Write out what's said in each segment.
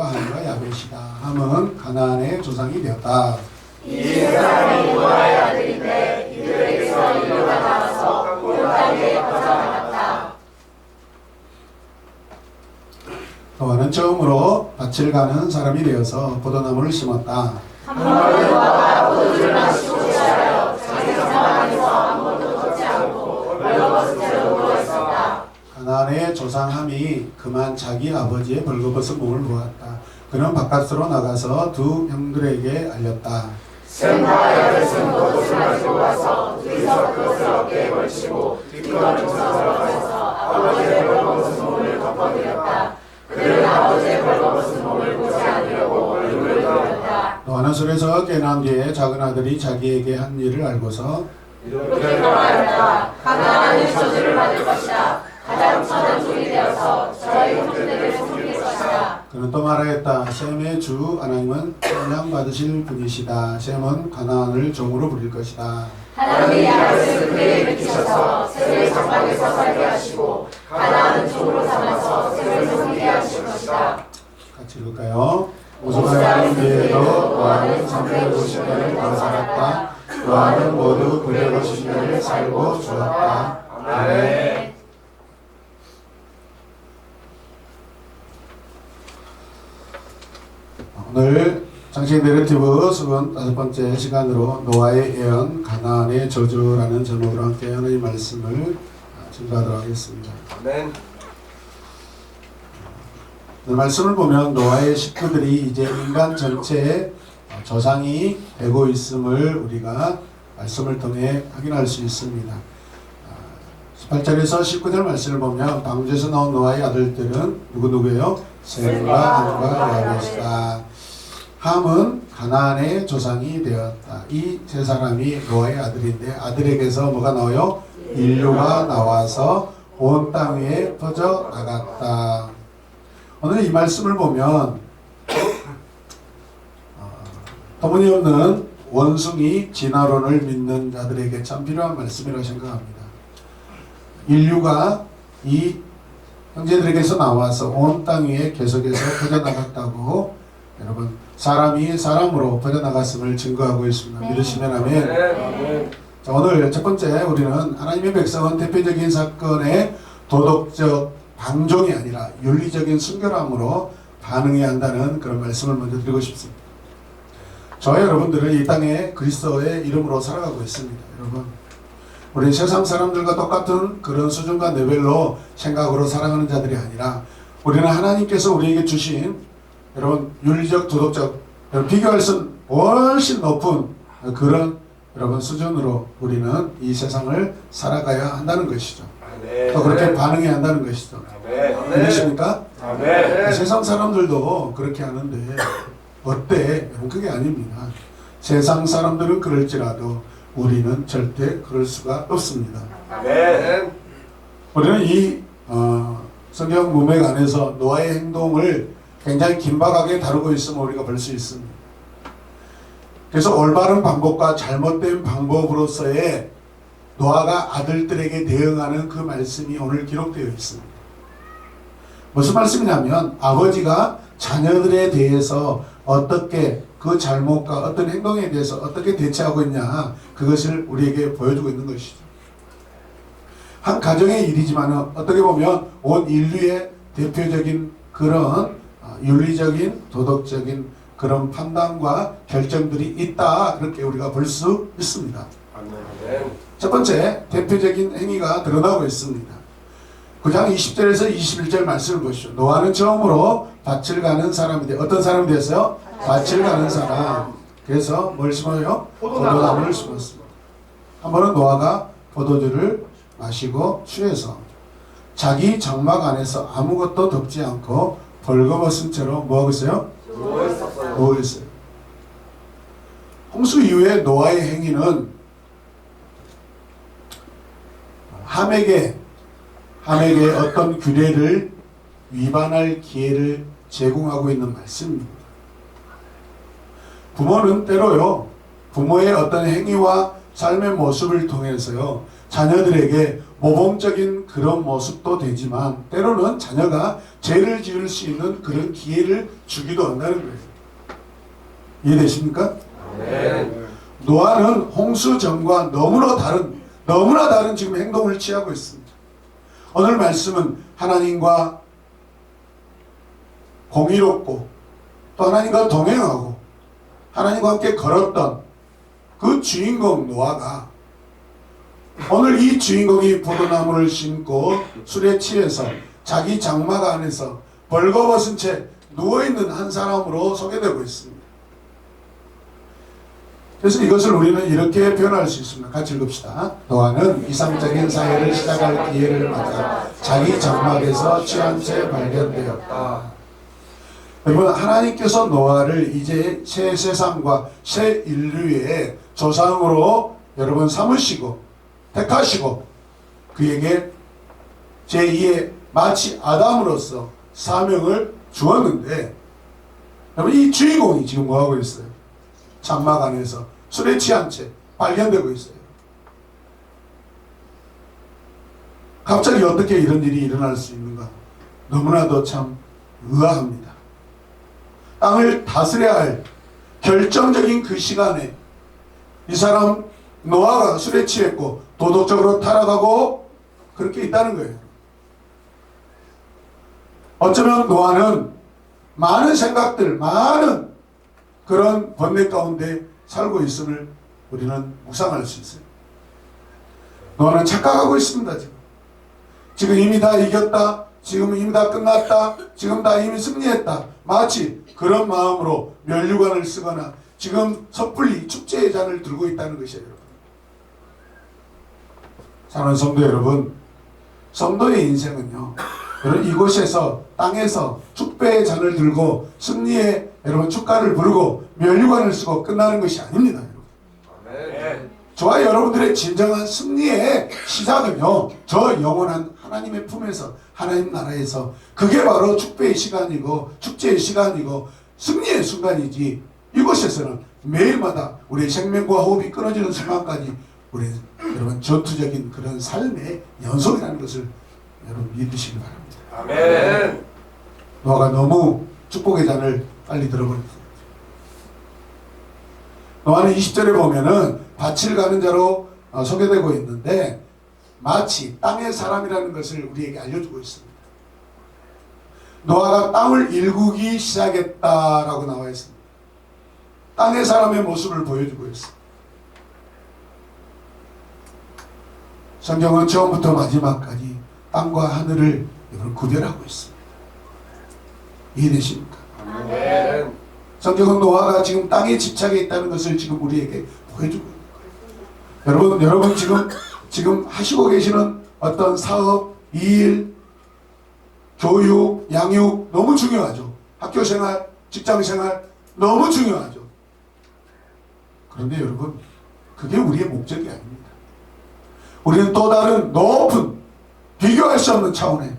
함과 야벳이다. 함은 가나안의 조상이 되었다. 이 세 사람이 노아의 아들인데 이들에게서 인류가 나와서 온 땅에 퍼져나갔다. 노아는 처음으로 밭을 가는 사람이 되어서 포도나무를 심었다. 한번은 노아가 포도주를 마시고 취하여 자기 성 안에서 아무것도 걷지 않고 벌거벗은 채로 누워 있었다. 가나안의 조상함이 그만 자기 아버지의 벌거벗은 몸을 보았다. 그는 바깥으로 나가서 두 형들에게 알렸다. 셈과 야벳은 포도주를 가지고 와서 둘이서 그것을 어깨에 걸치고 이거는 들어가서 아버지의 벌거벗은 몸을 덮어드렸다. 그들은 아버지의 벌거벗은 몸을 보지 않으려고 얼굴을 돌렸다. 노아는 술에서 깨어난 뒤에 작은 아들이 자기에게 한 일을 알고서 이렇게 말하였다. 가나안은 저주를 받을 것이다. 가장 천한 종이 되어서 저희 형제들을 섬길 것이다. 그는 또 말하였다. 셈의 주 하나님은 찬양받으실 분이시다. 셈은 가나안을 종으로 부릴 것이다. 하나님이 야벳을 그에게 일으키셔서 셈을 장막에서 살게 하시고 가나안은 종으로 삼아서 셈을 섬기게 하실 것이다. 같이 읽을까요? 오수가의 뒤에도 노아는 350년을 더 살았다. 노아는 모두 950년을 살고 죽었다. 아멘. 오늘 장신 내러티브 수분 5번째 시간으로 노아의 예언 가나안의 저주라는 제목으로 함께 하나님의 말씀을 증거하도록 하겠습니다. 아멘. 말씀을 보면 노아의 식구들이 이제 인간 전체의 조상이 되고 있음을 우리가 말씀을 통해 확인할 수 있습니다. 18절에서 19절 말씀을 보면 방주에서 나온 노아의 아들들은 누구예요? 셈과 함과 야벳이다. 함은 가나안의 조상이 되었다. 이 세 사람이 노아의 아들인데 아들에게서 뭐가 나와요? 인류가 나와서 온 땅 위에 퍼져 나갔다. 오늘 이 말씀을 보면 터무니없는 원숭이 진화론을 믿는 자들에게 참 필요한 말씀이라고 생각합니다. 인류가 이 형제들에게서 나와서 온 땅 위에 계속해서 퍼져나갔다고 여러분 사람이 사람으로 퍼져나갔음을 증거하고 있습니다. 믿으시면 아멘. 자, 오늘 첫 번째 우리는 하나님의 백성은 대표적인 사건의 도덕적 방종이 아니라 윤리적인 순결함으로 반응해야 한다는 그런 말씀을 먼저 드리고 싶습니다. 저와 여러분들은 이 땅에 그리스도의 이름으로 살아가고 있습니다. 여러분 우리 세상 사람들과 똑같은 그런 수준과 레벨로 생각으로 살아가는 자들이 아니라 우리는 하나님께서 우리에게 주신 여러분 윤리적 도덕적 비교할 수 훨씬 높은 그런 여러분 수준으로 우리는 이 세상을 살아가야 한다는 것이죠. 또 그렇게 반응해야 한다는 것이죠. 믿으십니까? 세상 사람들도 그렇게 하는데 어때? 여러분 그게 아닙니다. 세상 사람들은 그럴지라도 우리는 절대 그럴 수가 없습니다. 우리는 이 성경 문맥 안에서 노아의 행동을 굉장히 긴박하게 다루고 있음을 우리가 볼 수 있습니다. 그래서 올바른 방법과 잘못된 방법으로서의 노아가 아들들에게 대응하는 그 말씀이 오늘 기록되어 있습니다. 무슨 말씀이냐면 아버지가 자녀들에 대해서 어떻게 그 잘못과 어떤 행동에 대해서 어떻게 대처하고 있냐 그것을 우리에게 보여주고 있는 것이죠. 한 가정의 일이지만 어떻게 보면 온 인류의 대표적인 그런 윤리적인 도덕적인 그런 판단과 결정들이 있다 그렇게 우리가 볼 수 있습니다. 첫 번째 대표적인 행위가 드러나고 있습니다. 9장 20절에서 21절 말씀을 보시죠. 노아는 처음으로 밭을 가는 사람이 돼. 어떤 사람이 됐어요? 밭을 가는 사람. 그래서 뭘 심어요? 포도나무를 심었습니다. 한 번은 노아가 포도주를 마시고 취해서 자기 장막 안에서 아무것도 덮지 않고 벌거벗은 채로 뭐하고 있어요? 누워 있어요. 홍수 이후에 노아의 행위는 함에게 어떤 규례를 위반할 기회를 제공하고 있는 말씀입니다. 부모는 때로요 부모의 어떤 행위와 삶의 모습을 통해서요 자녀들에게 모범적인 그런 모습도 되지만 때로는 자녀가 죄를 지을 수 있는 그런 기회를 주기도 한다는 거예요. 이해되십니까? 네. 노아는 홍수전과 너무나 다른 지금 행동을 취하고 있습니다. 오늘 말씀은 하나님과 공의롭고 또 하나님과 동행하고 하나님과 함께 걸었던 그 주인공 노아가 오늘 이 주인공이 포도나무를 심고 술에 취해서 자기 장막 안에서 벌거벗은 채 누워있는 한 사람으로 소개되고 있습니다. 그래서 이것을 우리는 이렇게 표현할 수 있습니다. 같이 읽읍시다. 노아는 이상적인 사회를 시작할 기회를 맞아 자기 장막에서 취한 채 발견되었다. 여러분, 하나님께서 노아를 이제 새 세상과 새 인류의 조상으로 여러분 삼으시고 택하시고 그에게 제2의 마치 아담으로서 사명을 주었는데 여러분, 이 주인공이 지금 뭐하고 있어요? 장막 안에서 술에 취한 채 발견되고 있어요. 갑자기 어떻게 이런 일이 일어날 수 있는가? 너무나도 참 의아합니다. 땅을 다스려야 할 결정적인 그 시간에 이 사람 노아가 술에 취했고 도덕적으로 타락하고 그렇게 있다는 거예요. 어쩌면 노아는 많은 생각들, 많은 그런 번뇌 가운데 살고 있음을 우리는 묵상할 수 있어요. 노아는 착각하고 있습니다. 지금 이미 다 이겼다. 지금 이미 다 끝났다. 지금 다 이미 승리했다. 마치 그런 마음으로 면류관을 쓰거나 지금 섣불리 축제의 잔을 들고 있다는 것이에요. 사랑하는 성도 여러분, 성도의 인생은요, 여러분 이곳에서 땅에서 축배의 잔을 들고 승리의 여러분 축가를 부르고 면류관을 쓰고 끝나는 것이 아닙니다. 여러분. 저와 여러분들의 진정한 승리의 시작은요, 저 영원한 하나님의 품에서 하나님 나라에서 그게 바로 축배의 시간이고 축제의 시간이고 승리의 순간이지, 이곳에서는 매일마다 우리의 생명과 호흡이 끊어지는 순간까지 우리 여러분 전투적인 그런 삶의 연속이라는 것을 여러분 믿으시기 바랍니다. 아멘. 노아가 너무 축복의 잔을 빨리 들어버렸습니다. 노아는 20절에 보면은 밭을 가는 자로 소개되고 있는데 마치 땅의 사람이라는 것을 우리에게 알려주고 있습니다. 노아가 땅을 일구기 시작했다라고 나와 있습니다. 땅의 사람의 모습을 보여주고 있습니다. 성경은 처음부터 마지막까지 땅과 하늘을 구별하고 있습니다. 이해되십니까? 아멘. 성경은 노아가 지금 땅에 집착해 있다는 것을 지금 우리에게 보여주고 있는 거예요. 여러분 지금 하시고 계시는 어떤 사업, 일, 교육, 양육 너무 중요하죠. 학교 생활, 직장 생활 너무 중요하죠. 그런데 여러분, 그게 우리의 목적이 아닙니다. 우리는 또 다른 높은 비교할 수 없는 차원의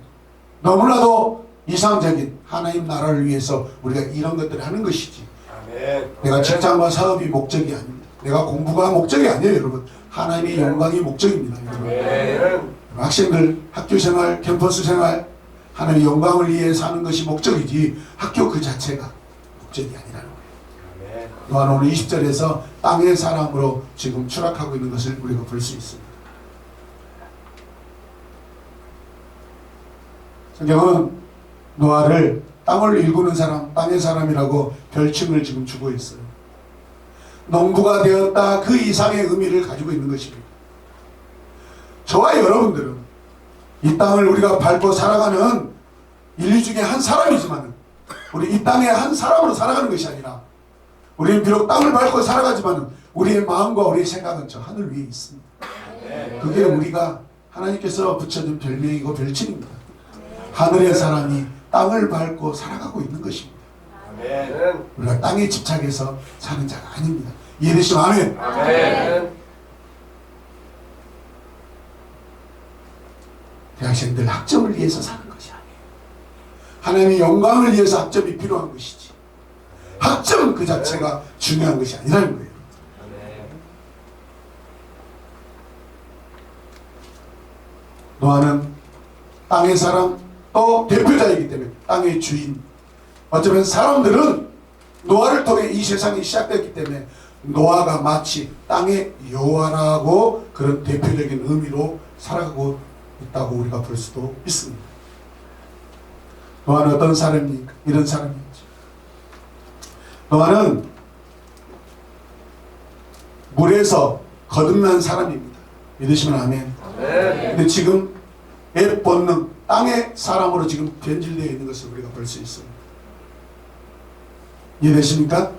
너무나도 이상적인 하나님 나라를 위해서 우리가 이런 것들을 하는 것이지. 아멘. 내가 직장과 사업이 목적이 아닙니다. 내가 공부가 목적이 아니에요, 여러분. 하나님의 영광이 목적입니다, 여러분. 아멘. 학생들 학교 생활, 캠퍼스 생활, 하나님의 영광을 위해 사는 것이 목적이지 학교 그 자체가 목적이 아니라는 거예요. 아멘. 노아는 오늘 20절에서 땅의 사람으로 지금 추락하고 있는 것을 우리가 볼 수 있습니다. 성경은 노아를 땅을 일구는 사람, 땅의 사람이라고 별칭을 지금 주고 있어요. 농부가 되었다, 그 이상의 의미를 가지고 있는 것입니다. 저와 여러분들은 이 땅을 우리가 밟고 살아가는 인류 중에 한 사람이지만 우리 이 땅의 한 사람으로 살아가는 것이 아니라 우리는 비록 땅을 밟고 살아가지만 우리의 마음과 우리의 생각은 저 하늘 위에 있습니다. 그게 우리가 하나님께서 붙여준 별명이고 별칭입니다. 하늘의 사람이 땅을 밟고 살아가고 있는 것입니다. 아멘. 우리가 땅에 집착해서 사는 자가 아닙니다. 이해되시면 아멘. 아멘. 대학생들 학점을 위해서 사는 것이 아니에요. 하나님의 영광을 위해서 학점이 필요한 것이지, 학점 그 자체가 중요한 것이 아니라는 거예요. 노아는 땅의 사람 또 대표자이기 때문에 땅의 주인. 어쩌면 사람들은 노아를 통해 이 세상이 시작됐기 때문에 노아가 마치 땅의 여호와라고 그런 대표적인 의미로 살아가고 있다고 우리가 볼 수도 있습니다. 노아는 어떤 사람입니까? 이런 사람이었죠. 노아는 물에서 거듭난 사람입니다. 믿으시면 아멘. 근데 지금 애 본능 땅의 사람으로 지금 변질되어 있는 것을 우리가 볼 수 있습니다. 이해되십니까?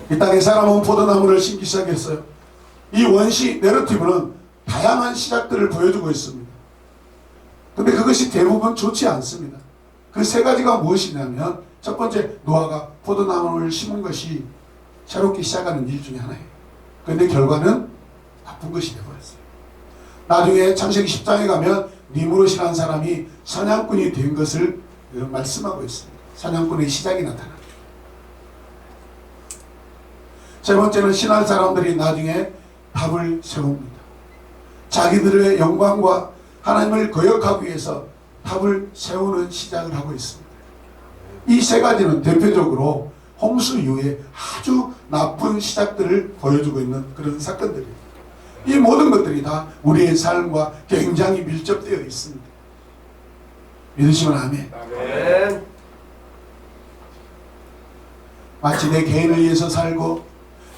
이 땅의 사람은 포도나무를 심기 시작했어요. 이 원시 내러티브는 다양한 시작들을 보여주고 있습니다. 근데 그것이 대부분 좋지 않습니다. 그 세 가지가 무엇이냐면, 첫 번째, 노아가 포도나무를 심은 것이 새롭게 시작하는 일 중에 하나예요. 근데 결과는 나쁜 것이 되어버렸어요. 나중에 창세기 10장에 가면 니무롯이라는 사람이 사냥꾼이 된 것을 말씀하고 있습니다. 사냥꾼의 시작이 나타납니다. 세 번째는 신할 사람들이 나중에 답을 세웁니다. 자기들의 영광과 하나님을 거역하기 위해서 답을 세우는 시작을 하고 있습니다. 이 세 가지는 대표적으로 홍수 이후에 아주 나쁜 시작들을 보여주고 있는 그런 사건들입니다. 이 모든 것들이 다 우리의 삶과 굉장히 밀접되어 있습니다. 믿으시면 아멘. 아멘. 마치 내 개인을 위해서 살고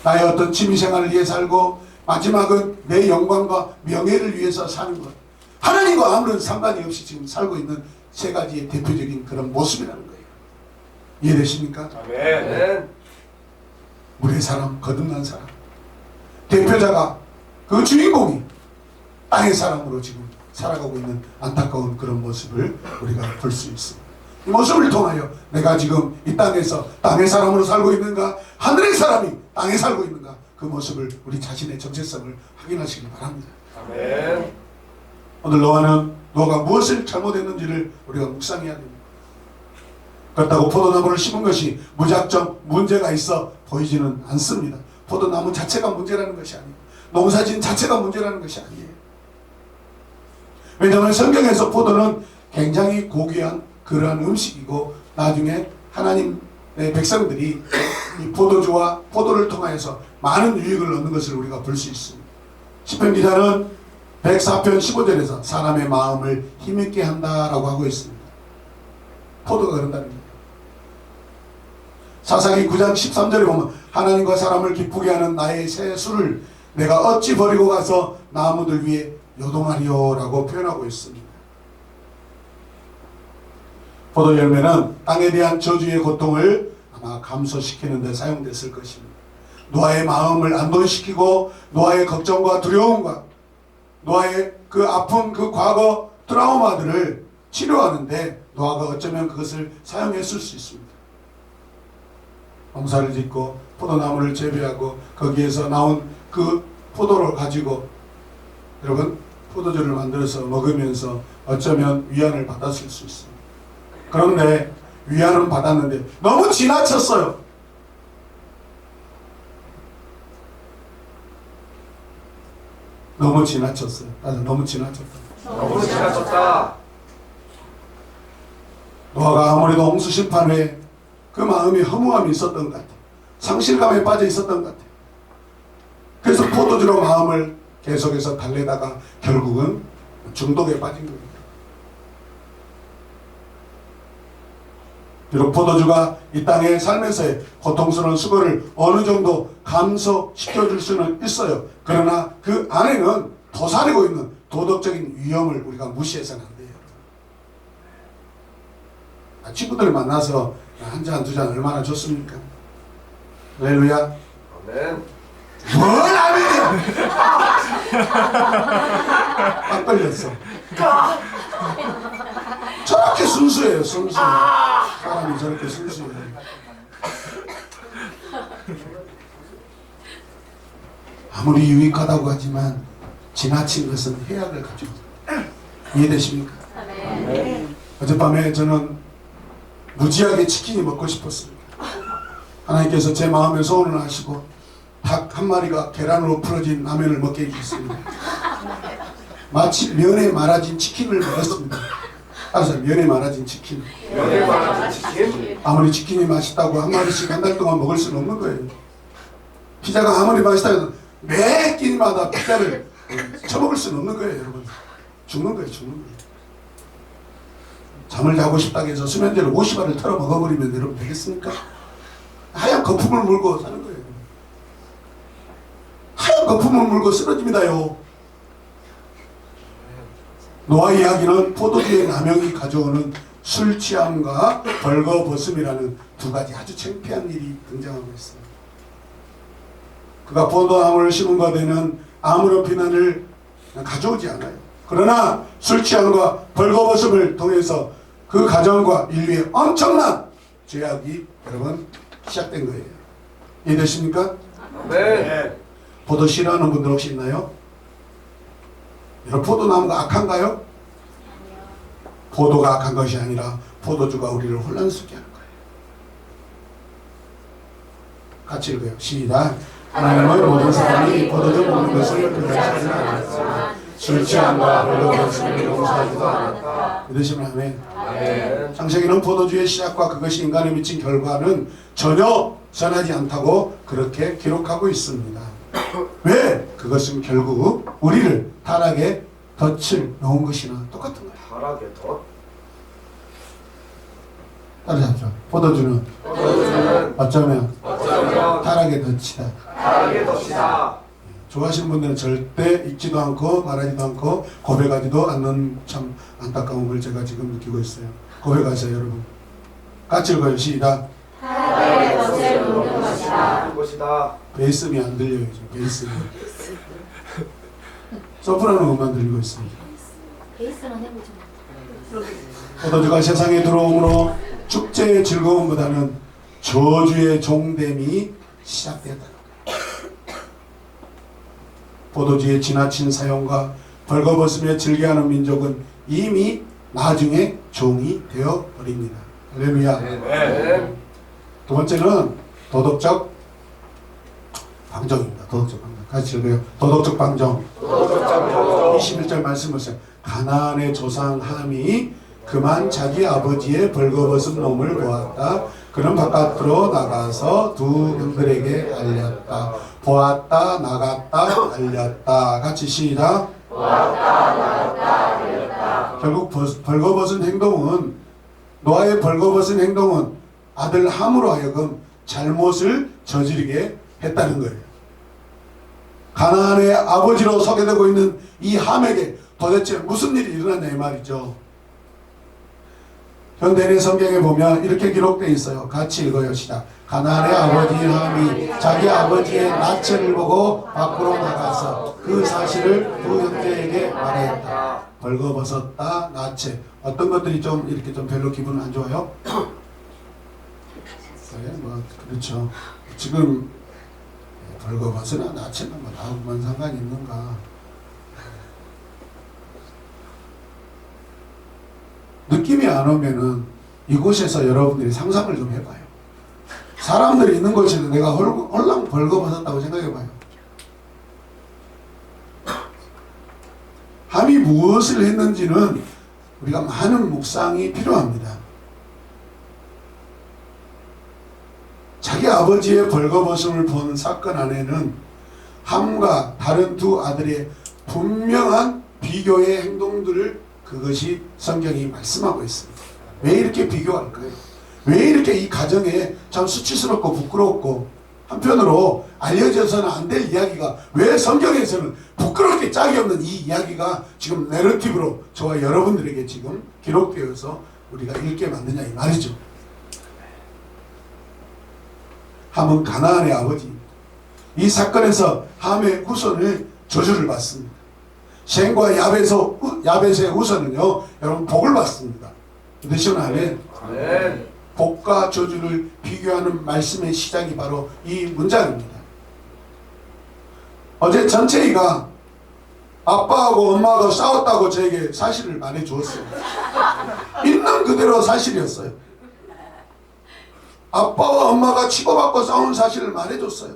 나의 어떤 취미생활을 위해 살고 마지막은 내 영광과 명예를 위해서 사는 것, 하나님과 아무런 상관이 없이 지금 살고 있는 세 가지의 대표적인 그런 모습이라는 거예요. 이해되십니까? 아멘. 물의 사람, 거듭난 사람, 대표자가 그 주인공이 땅의 사람으로 지금 살아가고 있는 안타까운 그런 모습을 우리가 볼 수 있습니다. 이 모습을 통하여 내가 지금 이 땅에서 땅의 사람으로 살고 있는가, 하늘의 사람이 땅에 살고 있는가, 그 모습을 우리 자신의 정체성을 확인하시기 바랍니다. 아멘. 오늘 노아가 무엇을 잘못했는지를 우리가 묵상해야 됩니다. 그렇다고 포도나무를 심은 것이 무작정 문제가 있어 보이지는 않습니다. 포도나무 자체가 문제라는 것이 아니에요. 농사진 자체가 문제라는 것이 아니에요. 왜냐하면 성경에서 포도는 굉장히 고귀한 그러한 음식이고, 나중에 하나님의 백성들이 이 포도주와 포도를 통하여서 많은 유익을 얻는 것을 우리가 볼 수 있습니다. 시편 기자는 104편 15절에서 사람의 마음을 힘있게 한다라고 하고 있습니다. 포도가 그런다는 거예요. 사사기 9장 13절에 보면 하나님과 사람을 기쁘게 하는 나의 새 술을 내가 어찌 버리고 가서 나무들 위에 요동하리요 라고 표현하고 있습니다. 포도 열매는 땅에 대한 저주의 고통을 아마 감소시키는 데 사용됐을 것입니다. 노아의 마음을 안도시키고 노아의 걱정과 두려움과 노아의 그 아픈 그 과거 트라우마들을 치료하는데 노아가 어쩌면 그것을 사용했을 수 있습니다. 농사를 짓고 포도나무를 재배하고 거기에서 나온 그 포도를 가지고 여러분 포도주를 만들어서 먹으면서 어쩌면 위안을 받았을 수 있습니다. 그런데 위안은 받았는데 너무 지나쳤어요. 너무 지나쳤어요. 너무 지나쳤다. 너무 지나쳤다. 노아가 아무래도 홍수 심판 후에 그 마음이 허무함이 있었던 것 같아요. 상실감에 빠져 있었던 것 같아요. 그래서 포도주로 마음을 계속해서 달래다가 결국은 중독에 빠진 겁니다. 비록 포도주가 이 땅의 삶에서의 고통스러운 수고를 어느 정도 감소시켜줄 수는 있어요. 그러나 그 안에는 도사리고 있는 도덕적인 위험을 우리가 무시해서는 안 돼요. 친구들 만나서 한 잔, 두 잔 얼마나 좋습니까? 할렐루야. 아멘. 뭘 아멘이야! 딱 걸렸어. 저렇게 순수해요, 순수. 사람이 저렇게 순수해요. 아무리 유익하다고 하지만 지나친 것은 해악을 가져옵니다. 이해되십니까? 아멘. 어젯밤에 저는 무지하게 치킨이 먹고 싶었습니다. 하나님께서 제 마음에 소원을 하시고 닭 한 마리가 계란으로 풀어진 라면을 먹게 해주셨습니다. 마치 면에 말아진 치킨을 먹었습니다. 따라서 면에 말아진 치킨. 면에 말아진 치킨. 아무리 치킨이 맛있다고 한 마리씩 한 달 동안 먹을 수는 없는 거예요. 피자가 아무리 맛있다고 해도 매 끼니마다 피자를 처먹을 수는 없는 거예요, 여러분. 죽는 거예요, 죽는 거예요. 잠을 자고 싶다고 해서 수면제를 50알을 털어 먹어버리면 여러분 되겠습니까? 하얀 거품을 물고 사는 거예요. 하얀 거품을 물고 쓰러집니다요. 노아 이야기는 포도주의 남용이 가져오는 술 취함과 벌거벗음이라는 두 가지 아주 창피한 일이 등장하고 있습니다. 그가 포도나무를 심은 것에는 아무런 비난을 가져오지 않아요. 그러나 술 취함과 벌거벗음을 통해서 그 가정과 인류의 엄청난 죄악이 여러분 시작된 거예요. 이해되십니까? 네. 포도 싫어하는 분들 혹시 있나요? 여러분 포도나무가 악한가요? 포도가 악한 것이 아니라 포도주가 우리를 혼란스럽게 하는 거예요. 같이 읽어요. 시작. 하나님은 모든 사람이 포도주 먹는 것을 금지하지 않았지만 술 취함과 벌거벗음을 용서하지도 않았다. 믿으시면 아멘. 아멘. 창세기는 포도주의 시작과 그것이 인간에 미친 결과는 전혀 선하지 않다고 그렇게 기록하고 있습니다. 왜? 그것은 결국 우리를 타락의 덫을 놓은 것이나 똑같은 거예요. 타락의 덫. 따라잡죠. 포도주는 어쩌면 타락의 덫이다. 타락의 덫이다. 좋아하시는 분들은 절대 읽지도 않고 말하지도 않고 고백하지도 않는 참 안타까움을 제가 지금 느끼고 있어요. 고백하세요, 여러분. 같이 읽어요. 시작. 타락의 덫을 놓는 것이다. 것이다. 베이스음이 안 들려요. 지금 베이스음이. 소프라노 음만 들리고 있습니다. 베이스만 해보죠. 포도주가 세상에 들어오므로 축제의 즐거움보다는 저주의 종됨이 시작됐다. 포도주의 지나친 사용과 벌거벗으며 즐겨하는 민족은 이미 나중에 종이 되어버립니다. 할렐루야. 네. 두 번째는 도덕적 방정입니다. 도덕적 방정. 같이 읽어요. 도덕적 방정. 21절 말씀 보세요. 가나안의 조상 함이 그만 자기 아버지의 벌거벗은 몸을 보았다. 그는 바깥으로 나가서 두 형들에게 알렸다. 보았다, 나갔다, 알렸다. 같이 시작. 보았다, 나갔다, 알렸다. 결국 벌거벗은 행동은 노아의 벌거벗은 행동은 아들 함으로 하여금 잘못을 저지르게 했다는 거예요. 가나안의 아버지로 소개되고 있는 이 함에게 도대체 무슨 일이 일어났냐 이 말이죠. 현대인의 성경에 보면 이렇게 기록되어 있어요. 같이 읽어요. 시작. 가나안의 아버지 함이 자기 아버지의 나체를 보고 밖으로 나가서 그 사실을 두 형제에게 말했다. 벌거벗었다, 나체. 어떤 것들이 좀 이렇게 좀 별로 기분 안 좋아요? 네, 뭐 그렇죠. 지금 벌거벗으나 나체나 뭐 나하고만 상관이 있는가? 느낌이 안 오면은 이곳에서 여러분들이 상상을 좀 해봐요. 사람들이 있는 곳에서 내가 홀랑 벌거벗었다고 생각해봐요. 함이 무엇을 했는지는 우리가 많은 묵상이 필요합니다. 자기 아버지의 벌거벗음을 본 사건 안에는 함과 다른 두 아들의 분명한 비교의 행동들을 그것이 성경이 말씀하고 있습니다. 왜 이렇게 비교할까요? 왜 이렇게 이 가정에 참 수치스럽고 부끄럽고 한편으로 알려져서는 안 될 이야기가 왜 성경에서는 부끄럽게 짝이 없는 이 이야기가 지금 내러티브로 저와 여러분들에게 지금 기록되어서 우리가 읽게 만드냐 이 말이죠. 함은 가나안의 아버지입니다. 이 사건에서 함의 후손을 저주를 받습니다. 셈과 야벳의 후손은요 여러분 복을 받습니다. 믿으시면 아멘. 아멘. 복과 저주를 비교하는 말씀의 시작이 바로 이 문장입니다. 어제 전체이가 아빠하고 엄마가 싸웠다고 저에게 사실을 말해 주었어요. 있는 그대로 사실이었어요. 아빠와 엄마가 치고받고 싸운 사실을 말해 줬어요.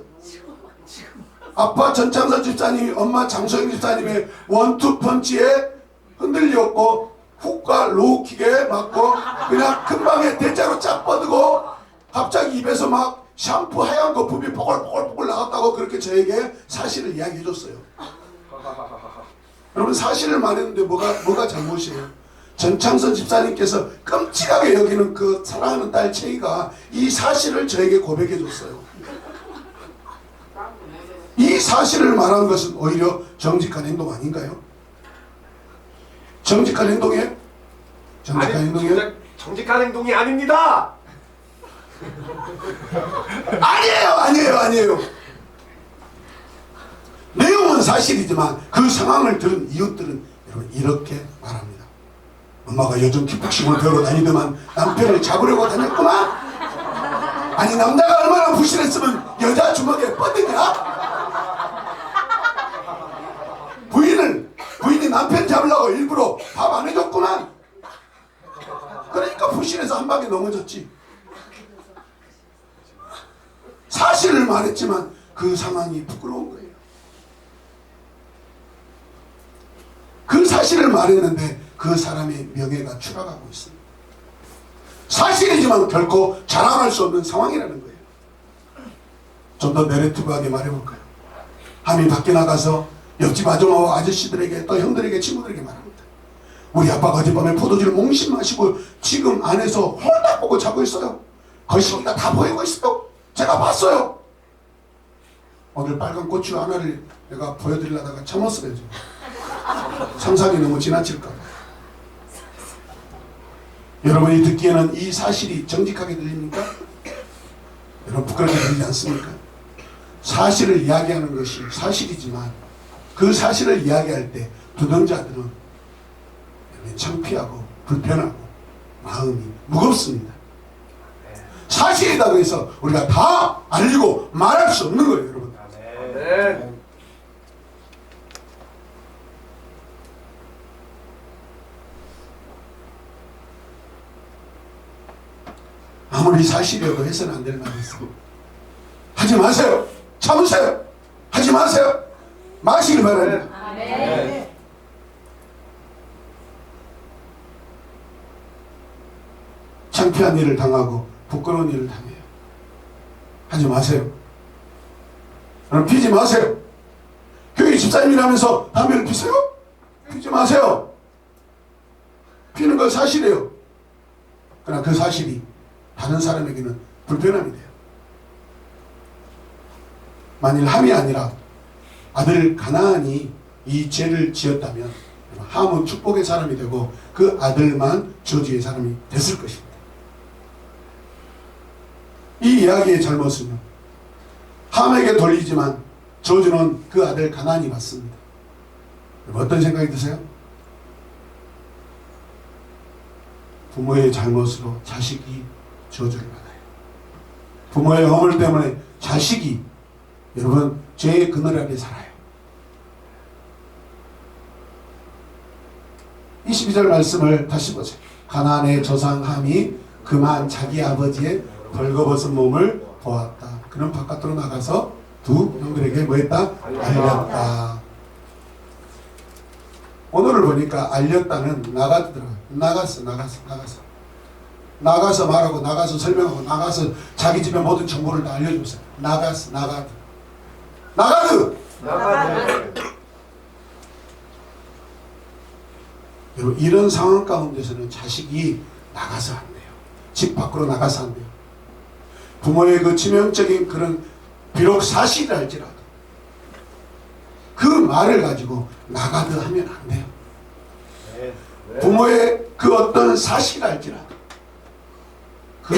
아빠 전창선 집사님이 엄마 장소영 집사님의 원투펀치에 흔들렸고 훅과 로우킥에 맞고 그냥 금방에 대자로 쫙 뻗고 갑자기 입에서 막 샴푸 하얀 거품이 보글보글 나왔다고 그렇게 저에게 사실을 이야기해 줬어요. 여러분 사실을 말했는데 뭐가 잘못이에요? 전창선 집사님께서 끔찍하게 여기는 그 사랑하는 딸 채희가 이 사실을 저에게 고백해 줬어요. 이 사실을 말한 것은 오히려 정직한 행동 아닌가요? 정직한 행동이에요? 정직한 행동이에요? 정직한 행동이 아닙니다. 아니에요. 내용은 사실이지만 그 상황을 들은 이웃들은 여러분 이렇게 말합니다. 엄마가 요즘 킥복싱을 배우러 다니더만 남편을 잡으려고 다녔구나. 아니 남자가 얼마나 부실했으면 여자 주먹에 뻗으냐? 부인이 남편 잡으려고 일부러 밥 안 해줬구만. 그러니까 부실해서 한 방에 넘어졌지. 사실을 말했지만 그 상황이 부끄러운 거예요. 그 사실을 말했는데 그 사람의 명예가 추락하고 있습니다. 사실이지만 결코 자랑할 수 없는 상황이라는 거예요. 좀 더 내레티브하게 말해볼까요? 함이 밖에 나가서 옆집 아줌마와 아저씨들에게 또 형들에게 친구들에게 말합니다. 우리 아빠가 어젯밤에 포도주를 몽신 마시고 지금 안에서 홀딱 보고 자고 있어요. 거시기가 다 보이고 있어요. 제가 봤어요. 오늘 빨간 고추 하나를 내가 보여드리려다가 참았어요. 지금. 상상이 너무 지나칠까 봐. 여러분이 듣기에는 이 사실이 정직하게 들립니까? 여러분 부끄럽게 들리지 않습니까? 사실을 이야기하는 것이 사실이지만 그 사실을 이야기할 때 부정자들은 창피하고 불편하고 마음이 무겁습니다. 사실이다 그래서 우리가 다 알리고 말할 수 없는 거예요, 여러분. 아멘. 아무리 사실이어도 해서는 안 될 말이 있어요. 하지 마세요. 참으세요. 하지 마세요. 마시길 바랍니다. 아멘. 창피한 일을 당하고 부끄러운 일을 당해요. 하지 마세요. 여러분 피지 마세요. 교회 집사님이라면서 담배를 피세요? 피지 마세요. 피는 건 사실이에요. 그러나 그 사실이 다른 사람에게는 불편함이 돼요. 만일 함이 아니라 아들 가나안이 이 죄를 지었다면 함은 축복의 사람이 되고 그 아들만 저주의 사람이 됐을 것입니다. 이 이야기의 잘못은 함에게 돌리지만 저주는 그 아들 가나안이 받습니다. 어떤 생각이 드세요? 부모의 잘못으로 자식이 저주를 받아요. 부모의 허물 때문에 자식이 여러분 죄의 그늘 아래 살아요. 22절 말씀을 다시 보세요. 가나안의 조상 함이 그만 자기 아버지의 벌거벗은 몸을 보았다. 그는 바깥으로 나가서 두 형들에게 뭐 했다? 알렸다. 오늘을 보니까 알렸다는 나가더라고요. 나가서 말하고 나가서 설명하고 나가서 자기 집에 모든 정보를 다 알려줬어요. 나가드. 여러분 이런 상황 가운데서는 자식이 나가서 안 돼요. 집 밖으로 나가서 안 돼요. 부모의 그 치명적인 그런 비록 사실이랄지라도 그 말을 가지고 나가드 하면 안 돼요. 부모의 그 어떤 사실이랄지라도 그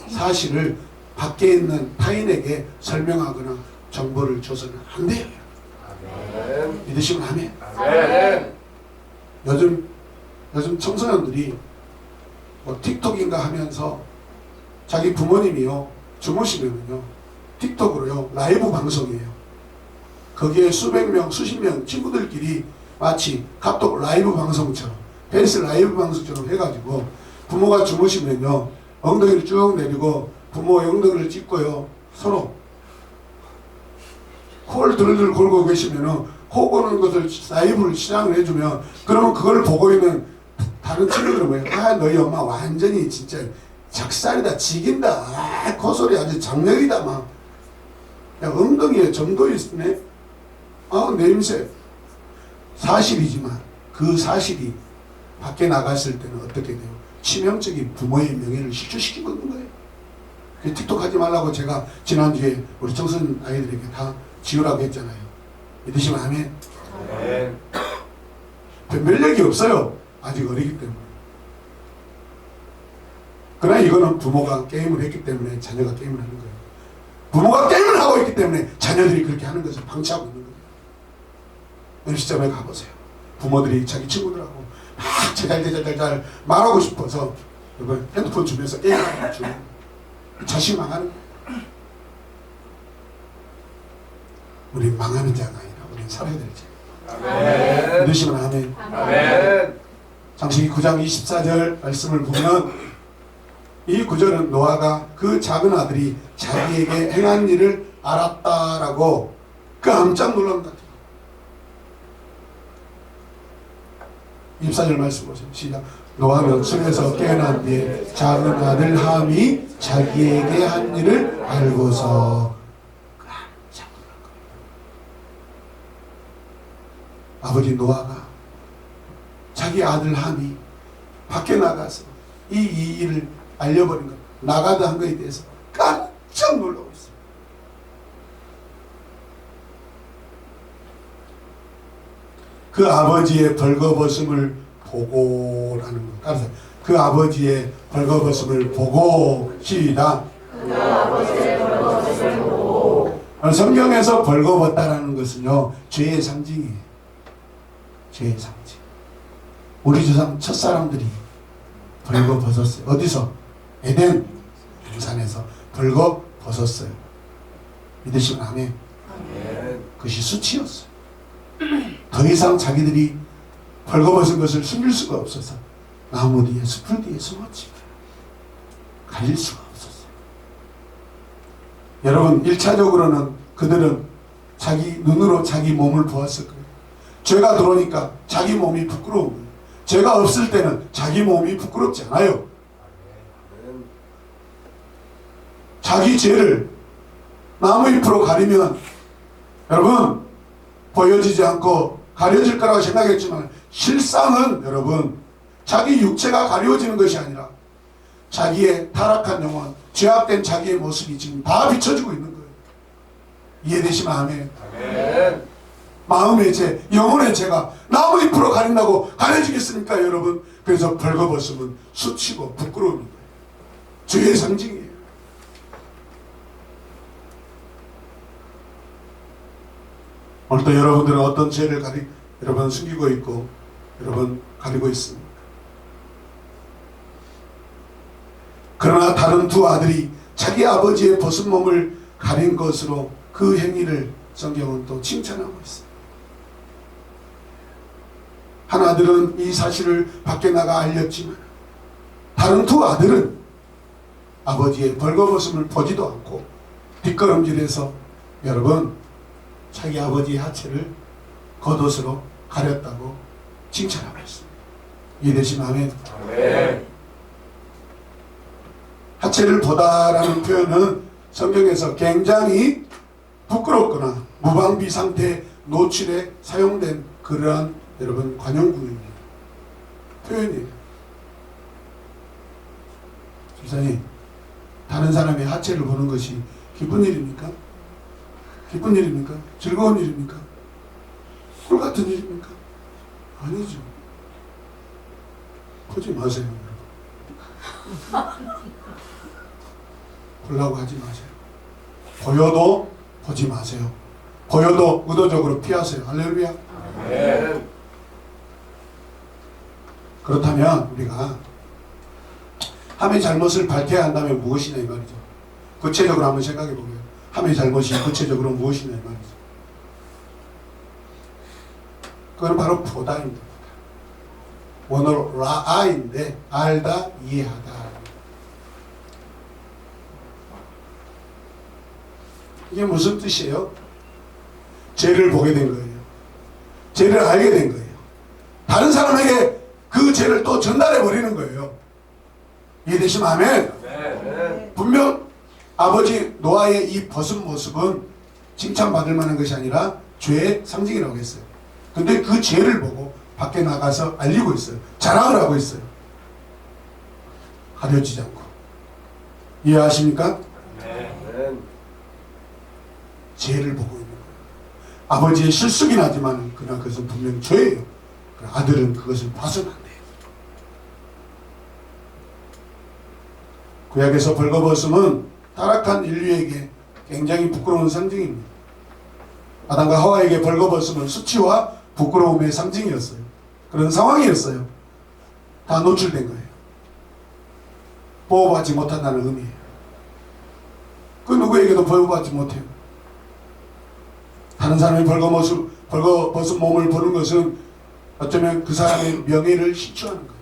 사실을 밖에 있는 타인에게 설명하거나 정보를 줘서는 안 돼요. 아멘. 믿으시면 아멘. 아멘. 요즘 청소년들이 뭐 틱톡인가 하면서 자기 부모님이요 주무시면요 틱톡으로요 라이브 방송이에요. 거기에 수백 명 수십 명 친구들끼리 마치 카톡 라이브 방송처럼 페이스 라이브 방송처럼 해가지고 부모가 주무시면요 엉덩이를 쭉 내리고 부모의 엉덩이를 짚고요 서로 코를 들들 골고 계시면은 코 고는 것을 사이브를 시장을 해주면 그러면 그걸 보고 있는 다른 친구들은 뭐예요? 아 너희 엄마 완전히 진짜 작살이다 지긴다 아 코소리 아주 장렬이다 막 야, 엉덩이에 점도 있네 아 냄새 사실이지만 그 사실이 밖에 나갔을 때는 어떻게 돼요? 치명적인 부모의 명예를 실추시키고 있는 거예요. 틱톡 하지 말라고 제가 지난주에 우리 청소년 아이들에게 다 지우라고 했잖아요. 믿으시면 아멘. 아멘. 변별력이 없어요. 아직 어리기 때문에. 그러나 이거는 부모가 게임을 했기 때문에 자녀가 게임을 하는 거예요. 부모가 게임을 하고 있기 때문에 자녀들이 그렇게 하는 것을 방치하고 있는 거예요. 어느 시점에 가보세요. 부모들이 자기 친구들하고 막 제잘제잘제잘 말하고 싶어서 여러분 핸드폰 주면서 게임을 주고 자식 망하는 거예요. 우리 망하는 자가 아니라 우리는 살아야 될 자. 아멘. 믿으시면 아멘. 아멘. 창세기 9장 24절 말씀을 보면 이 구절은 노아가 그 작은 아들이 자기에게 행한 일을 알았다라고 깜짝 놀랍니다. 24절 말씀 보세요. 시작. 노아는 숨에서 깨어난 뒤에 작은 아들 함이 자기에게 한 일을 알고서 깜짝 놀란 거예요. 아버지 노아가 자기 아들 함이 밖에 나가서 이 일을 알려버린 것, 나가다 한 것에 대해서 깜짝 놀라고 있어요. 그 아버지의 벌거벗음을 보고라는 것. 따라서 그 아버지의 벌거벗음을 보고 시작. 그 아버지의 벌거벗음을 보고. 성경에서 벌거벗다라는 것은요 죄의 상징이에요. 죄의 상징. 우리 조상 첫사람들이 벌거벗었어요. 어디서? 에덴 동산에서 벌거벗었어요. 믿으시면 아멘. 그것이 수치였어요. 더 이상 자기들이 벌거벗은 것을 숨길 수가 없어서 나무 뒤에 숲을 뒤에 숨었지. 가릴 수가 없었어요. 여러분 1차적으로는 그들은 자기 눈으로 자기 몸을 보았을 거예요. 죄가 들어오니까 자기 몸이 부끄러운 거예요. 죄가 없을 때는 자기 몸이 부끄럽지 않아요. 자기 죄를 나무 잎으로 가리면 여러분 보여지지 않고 가려질 거라고 생각했지만 실상은 여러분 자기 육체가 가려지는 것이 아니라 자기의 타락한 영혼, 죄악된 자기의 모습이 지금 다 비춰지고 있는 거예요. 이해되시면 아멘. 아멘. 마음의 죄, 영혼의 죄가 나무 잎으로 가린다고 가려지겠습니까 여러분? 그래서 벌거벗으면 수치고 부끄러운 거예요. 죄의 상징이에요. 오늘도 여러분들은 어떤 죄를 여러분 숨기고 있고 여러분 가리고 있습니다. 그러나 다른 두 아들이 자기 아버지의 벗은 몸을 가린 것으로 그 행위를 성경은 또 칭찬하고 있습니다. 한 아들은 이 사실을 밖에 나가 알렸지만 다른 두 아들은 아버지의 벌거벗음을 보지도 않고 뒷걸음질해서 여러분 자기 아버지의 하체를 겉옷으로 가렸다고 칭찬하고 있습니다. 이해되시면 아멘. 아멘. 하체를 보다라는 표현은 성경에서 굉장히 부끄럽거나 무방비 상태에 노출에 사용된 그러한 여러분 관용구입니다. 표현이에요. 집사님, 다른 사람의 하체를 보는 것이 기쁜 일입니까? 기쁜 일입니까? 즐거운 일입니까? 꿀 같은 일입니까? 아니죠. 보지 마세요. 보려고 하지 마세요. 보여도 보지 마세요. 보여도 의도적으로 피하세요. 할렐루야. 아멘. 그렇다면 우리가 함의 잘못을 밝혀야 한다면 무엇이냐 이 말이죠. 구체적으로 한번 생각해 보게요. 함의 잘못이 구체적으로 무엇이냐 이 말이죠. 그건 바로 보다입니다. 원어로 라아인데 알다, 이해하다. 이게 무슨 뜻이에요? 죄를 보게 된 거예요. 죄를 알게 된 거예요. 다른 사람에게 그 죄를 또 전달해 버리는 거예요. 이해되시면 아멘. 아멘. 분명 아버지 노아의 이 벗은 모습은 칭찬받을 만한 것이 아니라 죄의 상징이라고 했어요. 근데 그 죄를 보고 밖에 나가서 알리고 있어요. 자랑을 하고 있어요. 가려지지 않고. 이해하십니까? 아멘. 죄를 보고 있는 거예요. 아버지의 실수긴 하지만 그러나 그것은 분명 죄예요. 아들은 그것을 봐서는 안 돼요. 구약에서 벌거벗음은 타락한 인류에게 굉장히 부끄러운 상징입니다. 아담과 하와에게 벌거벗음은 수치와 부끄러움의 상징이었어요. 그런 상황이었어요. 다 노출된 거예요. 보호받지 못한다는 의미예요. 그 누구에게도 보호받지 못해요. 다른 사람이 벌거벗은 몸을 보는 것은 어쩌면 그 사람의 명예를 시추하는 거예요.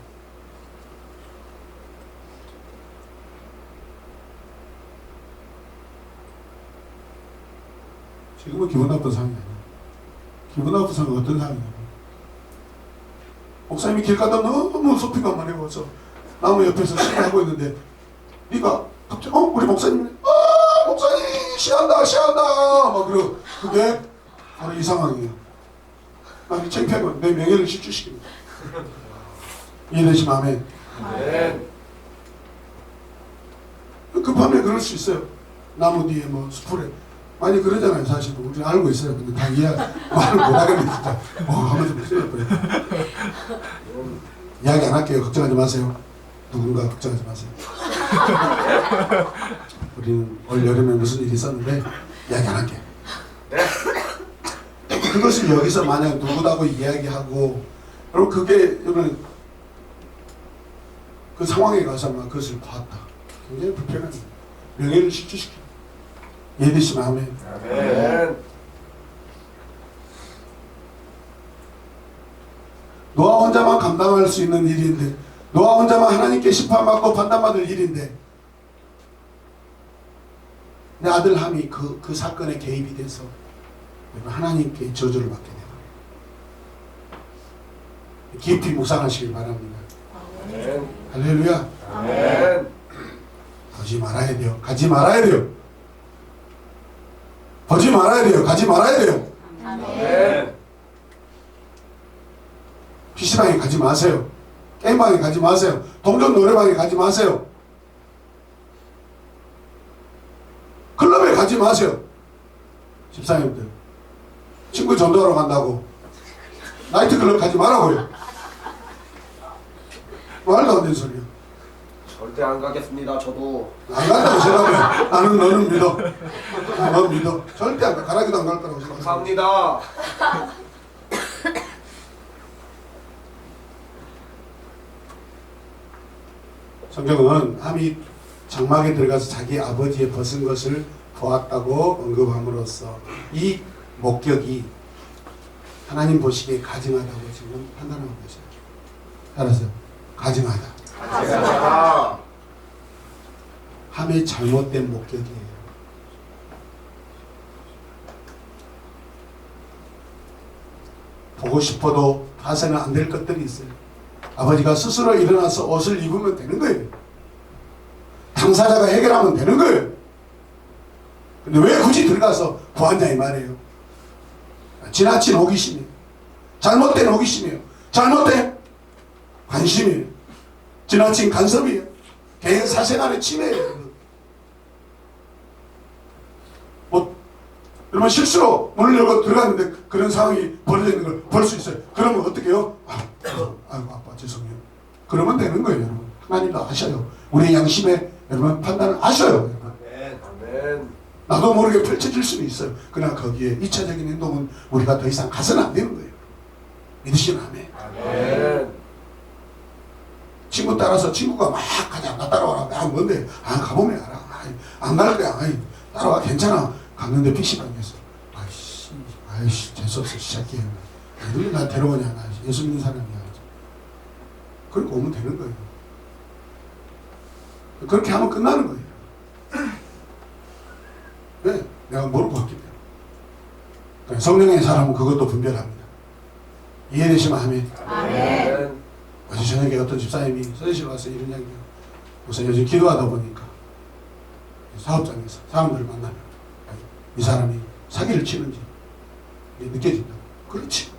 지금은 기분 나쁜 상황이 아니에요. 기분 나쁜 상황은 어떤 상황이냐면 목사님이 길 가다 너무 소피가 많이 와서 나무 옆에서 시하고 있는데 네가 갑자기 우리 목사님이 목사님 시한다 막 그러고 그게 바로 이 상황이에요. 아니 창피하면 내 명예를 실추시킵니다. 이해되시면 아멘. 아멘. 급하면 그럴 수 있어요. 나무 뒤에 뭐 숲풀에 많이 그러잖아요. 사실 우리 알고 있어요. 근데 다 말을 못하겠네 진짜. 하면서 무슨 거예요. 이야기 안 할게요. 걱정하지 마세요. 누군가 걱정하지 마세요. 우리는 올 여름에 무슨 일이 있었는데 이야기 안 할게요. 그것을 여기서 만약 누구다고 이야기하고 여러분 그게 여러분 그 상황에 가서 막 그것을 봤다. 굉장히 불편합니다. 명예를 실추시켜. 이해되시면 아멘. 아멘. 노아 혼자만 감당할 수 있는 일인데 노아 혼자만 하나님께 심판받고 판단받을 일인데 내 아들 함이 그 사건에 개입이 돼서 하나님께 저주를 받게 되는 거예요. 깊이 묵상하시길 바랍니다. 아멘. 할렐루야. 아멘. 보지 말아야 돼요. 가지 말아야 돼요. 보지 말아야 돼요. 가지 말아야 돼요. 아멘. PC방에 가지 마세요. 게임방에 가지 마세요. 동전 노래방에 가지 마세요. 클럽에 가지 마세요. 집사님들 친구 전도하러 간다고 나이트클럽 가지 말라고요. 말도 안 되는 소리야. 절대 안 가겠습니다. 저도. 안 간다고 생각해. 나는 너는 믿어. 넌 믿어. 절대 안 가. 가라기도 안 갈 거라고 생각해. 감사합니다. 성경은 함이 장막에 들어가서 자기 아버지의 벗은 것을 보았다고 언급함으로써 이 목격이 하나님 보시기에 가증하다고 지금 판단하고 계세요. 알았어요? 가증하다. 감사합니다. 함의 잘못된 목격이에요. 보고 싶어도 봐서는 안 될 것들이 있어요. 아버지가 스스로 일어나서 옷을 입으면 되는 거예요. 당사자가 해결하면 되는 거예요. 근데 왜 굳이 들어가서 보았냐 이 말이에요. 지나친 호기심이에요. 잘못된 호기심이에요. 잘못된 관심이에요. 지나친 간섭이에요. 개인 사생활의 침해예요. 여러분 실수로 문을 열고 들어갔는데 그런 상황이 벌어져 있는 걸 볼 수 있어요. 그러면 어떻게 해요? 아이고 아빠 죄송해요. 그러면 되는 거예요. 여러분 하나님도 아셔요. 우리의 양심에 여러분 판단을 아셔요. 여러분. 아멘. 나도 모르게 펼쳐질 수는 있어요. 그러나 거기에 2차적인 행동은 우리가 더 이상 가서는 안 되는 거예요. 믿으시면 아멘. 아멘. 친구 따라서 친구가 막 가자 나 따라와라. 뭔데? 가보면 알아. 안 갈 거야. 따라와 괜찮아. 갔는데 PC방에서 아이씨 재수없어 시작해요. 왜 나 데려오냐. 나 예수 믿는 사람이야. 그러니까 오면 되는 거예요. 그렇게 하면 끝나는 거예요. 왜? 내가 모르고 왔기 때문에. 성령의 사람은 그것도 분별합니다. 이해되시면 아멘. 아멘. 어제 저녁에 어떤 집사님이 서울시로 와서 이런 이야기해요. 우선 요즘 기도하다 보니까 사업장에서 사람들을 만나면 이 사람이 사기를 치는지 느껴진다. 그렇지.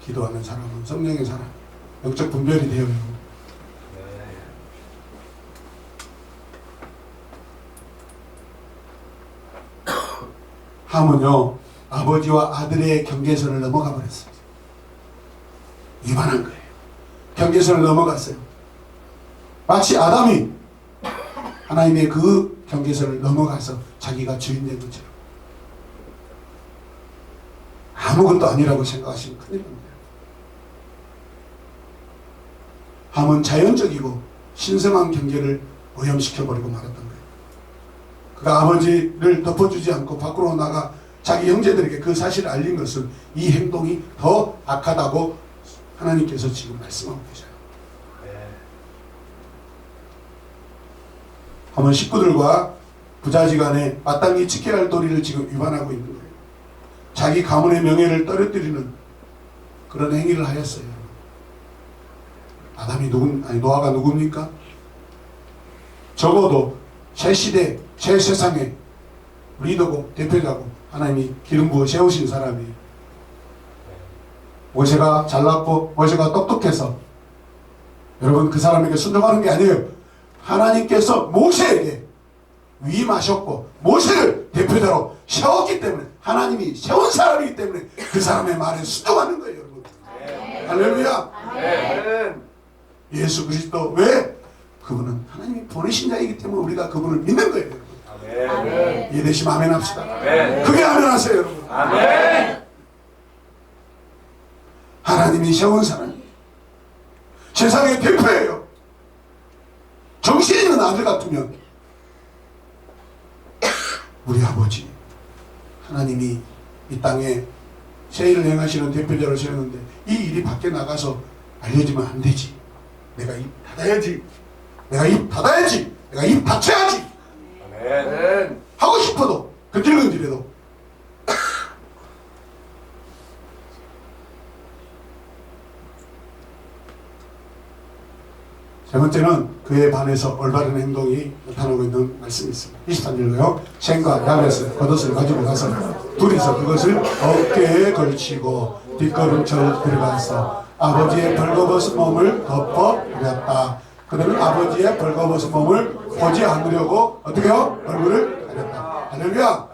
기도하는 사람은 성령의 사람, 영적 분별이 되어요. 함은요, 아버지와 아들의 경계선을 넘어가 버렸어요. 위반한 거예요. 경계선을 넘어갔어요. 마치 아담이 하나님의 그 경계선을 넘어가서 자기가 주인 된 것처럼 아무것도 아니라고 생각하시면 큰일 납니다. 함은 자연적이고 신성한 경계를 오염시켜버리고 말았던 거예요. 그가 아버지를 덮어주지 않고 밖으로 나가 자기 형제들에게 그 사실을 알린 것은 이 행동이 더 악하다고 하나님께서 지금 말씀하고 계셔요. 함은 식구들과 부자지간에 마땅히 지켜야 할 도리를 지금 위반하고 있는 거예요. 자기 가문의 명예를 떨어뜨리는 그런 행위를 하였어요. 노아가 누굽니까? 적어도 새 시대, 새 세상의 리더고 대표자고 하나님이 기름 부어 세우신 사람이에요. 모세가 잘났고 모세가 똑똑해서 여러분 그 사람에게 순종하는 게 아니에요. 하나님께서 모세에게 위임하셨고 모세를 대표자로 세웠기 때문에 하나님이 세운 사람이기 때문에 그 사람의 말에 순종하는 거예요. 여러분. 할렐루야. 아멘. 예수 그리스도 왜? 그분은 하나님이 보내신 자이기 때문에 우리가 그분을 믿는 거예요. 아멘. 이해되시면 아멘 합시다. 아멘. 크게 아멘 하세요. 여러분. 아멘. 하나님이 세운 사람이에요. 세상의 대표예요. 정신 있는 아들 같으면 우리 아버지 하나님이 이 땅에 새 일을 행하시는 대표자로 세웠는데 이 일이 밖에 나가서 알려지면 안 되지. 내가 입 닫아야지. 내가 입 닫아야지. 내가 입 닫혀야지. 아멘. 하고 싶어도 근질근질해도 세 번째는 그에 반해서 올바른 행동이 나타나고 있는 말씀이 있습니다. 23절로요. 쉔과 야벳은 겉옷을 가지고 가서 둘이서 그것을 어깨에 걸치고 뒷걸음처럼 들어가서 아버지의 벌거벗은 몸을 덮어 드렸다. 그들은 아버지의 벌거벗은 몸을 보지 않으려고 어떻게 해요? 얼굴을 가렸다. 할렐루야.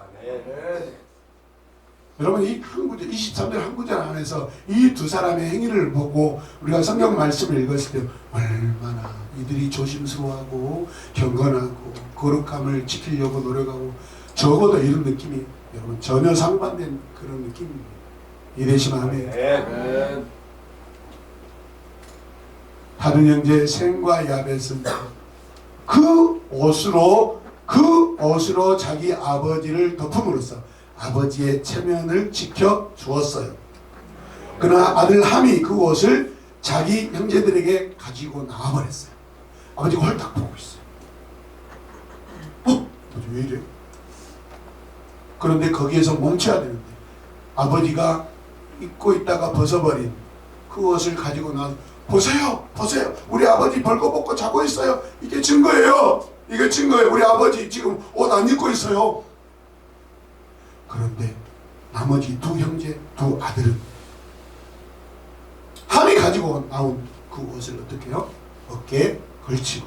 여러분 이 한 구절 23절 한 구절 안에서 이 두 사람의 행위를 보고 우리가 성경 말씀을 읽었을 때 얼마나 이들이 조심스러워하고 경건하고 거룩함을 지키려고 노력하고 적어도 이런 느낌이 여러분 전혀 상반된 그런 느낌입니다. 이해되시면 아멘. 아멘. 다른 형제 셈과 야벳은 그 옷으로 자기 아버지를 덮음으로써 아버지의 체면을 지켜 주었어요. 그러나 아들 함이 그 옷을 자기 형제들에게 가지고 나와버렸어요. 아버지가 홀딱 보고 있어요. 아버지 왜 이래? 그런데 거기에서 멈춰야 되는데 아버지가 입고 있다가 벗어버린 그 옷을 가지고 나와서 보세요, 보세요. 우리 아버지 벌거벗고 자고 있어요. 이게 증거예요. 이게 증거예요. 우리 아버지 지금 옷 안 입고 있어요. 그런데 나머지 두 형제, 두 아들은 함이 가지고 나온 그 옷을 어떻게 해요? 어깨에 걸치고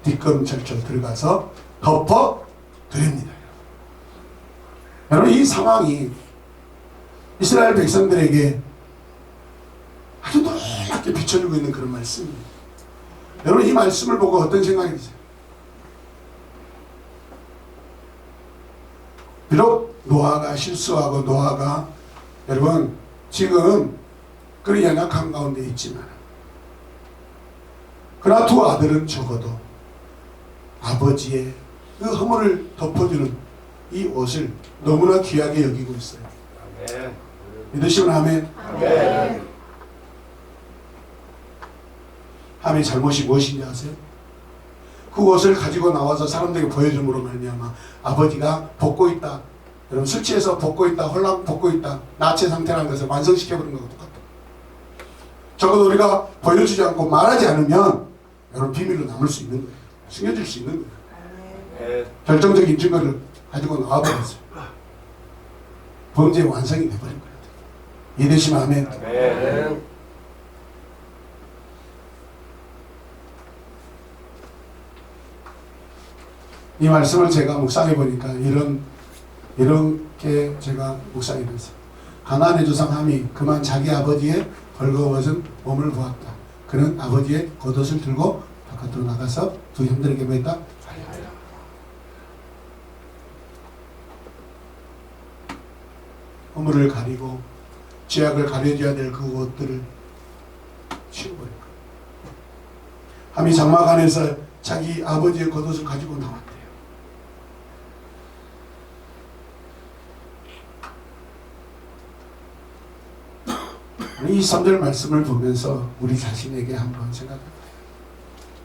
뒷걸음질처럼 들어가서 덮어 드립니다. 여러분 이 상황이 이스라엘 백성들에게 아주 놀랍게 비춰주고 있는 그런 말씀입니다. 여러분 이 말씀을 보고 어떤 생각이 드세요? 비록 노아가 실수하고 노아가 여러분 지금 그런 연약한 가운데 있지만 그러나 두 아들은 적어도 아버지의 그 허물을 덮어주는 이 옷을 너무나 귀하게 여기고 있어요. 아멘. 믿으시면 아멘. 아멘. 함의 잘못이 무엇인지 아세요? 그 옷을 가지고 나와서 사람들에게 보여줌으로 말미암아 아버지가 벗고 있다 여러분 술 취해서 볶고 있다, 홀랑 볶고 있다, 나체 상태라는 것을 완성시켜버리는 것과 똑같다. 적어도 우리가 보여주지 않고 말하지 않으면 여러분 비밀로 남을 수 있는 거예요. 숨겨질 수 있는 거예요. 아멘. 결정적인 증거를 가지고 나와버렸어요. 범죄의 완성이 돼버린 거예요. 이해되시면 아멘. 아멘. 이 말씀을 제가 묵상해 보니까 이렇게 제가 묵상이 됐어요. 가나안의 조상 함이 그만 자기 아버지의 벌거벗은 몸을 보았다. 그는 아버지의 겉옷을 들고 바깥으로 나가서 두 형들에게 뭐했다? 허물을 가리고 죄악을 가려줘야 될 그 옷들을 치워버린 거예요. 함이 장막 안에서 자기 아버지의 겉옷을 가지고 나왔대요. 이 3절 말씀을 보면서 우리 자신에게 한번 생각해봐요.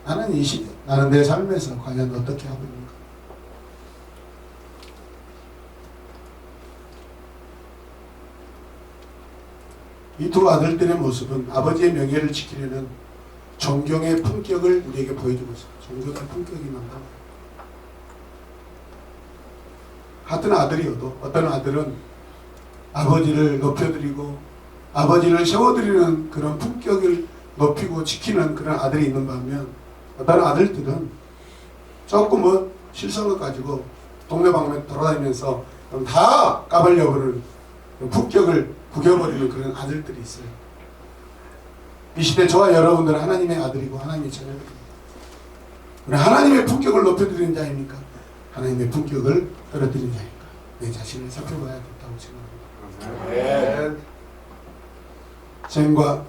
나는 이 시대, 나는 내 삶에서 과연 어떻게 하고 있는가? 이 두 아들들의 모습은 아버지의 명예를 지키려는 존경의 품격을 우리에게 보여주고 있어요. 존경의 품격이 난다. 같은 아들이어도 어떤 아들은 아버지를 높여드리고 아버지를 세워드리는 그런 품격을 높이고 지키는 그런 아들이 있는 반면 어떤 아들들은 조금은 실성을 가지고 동네방네 돌아다니면서 다 까발려버리는 품격을 구겨버리는 그런 아들들이 있어요. 이 시대 저와 여러분들은 하나님의 아들이고 하나님의 자녀입니다. 우리 하나님의 품격을 높여드리는 자입니까? 하나님의 품격을 떨어뜨리는 자입니까? 내 자신을 살펴봐야겠다고 생각합니다. 아멘. 셈과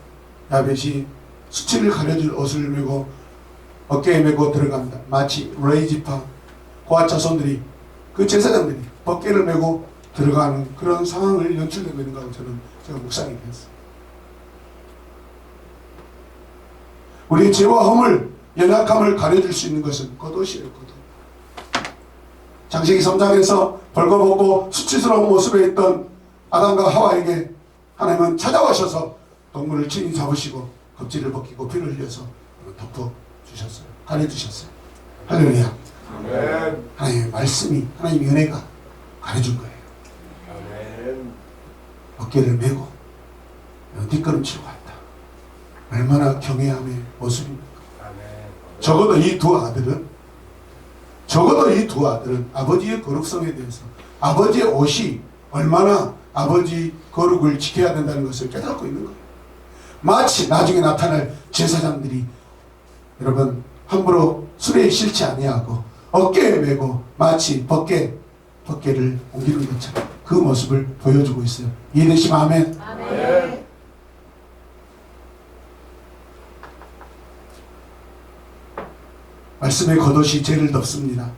야벳이 수치를 가려줄 옷을 메고 어깨에 메고 들어갑니다. 마치 레이지파 고아 자손들이 그 제사장들이 벗개를 메고 들어가는 그런 상황을 연출되고 있는 거라고 저는 제가 묵상이 되었어요. 우리의 죄와 허물, 연약함을 가려줄 수 있는 것은 겉옷이에요. 겉옷. 창세기 3장에서 벌거벗고 수치스러운 모습에 있던 아담과 하와에게 하나님은 찾아오셔서 동물을 친히 잡으시고 껍질을 벗기고 피를 흘려서 덮어주셨어요. 가려주셨어요. 할렐루야. 아멘. 하나님의 말씀이, 하나님의 은혜가 가려준 거예요. 아멘. 어깨를 메고 뒷걸음치고 갔다. 얼마나 경외함의 모습입니까? 아멘. 적어도 이 두 아들은 아버지의 거룩성에 대해서 아버지의 옷이 얼마나 아버지 거룩을 지켜야 된다는 것을 깨닫고 있는 거예요. 마치 나중에 나타날 제사장들이 여러분 함부로 수레에 실지 아니하고 어깨에 메고 마치 벗개를 옮기는 것처럼 그 모습을 보여주고 있어요. 이해되시면 아멘. 아멘. 말씀의 겉옷이 죄를 덮습니다.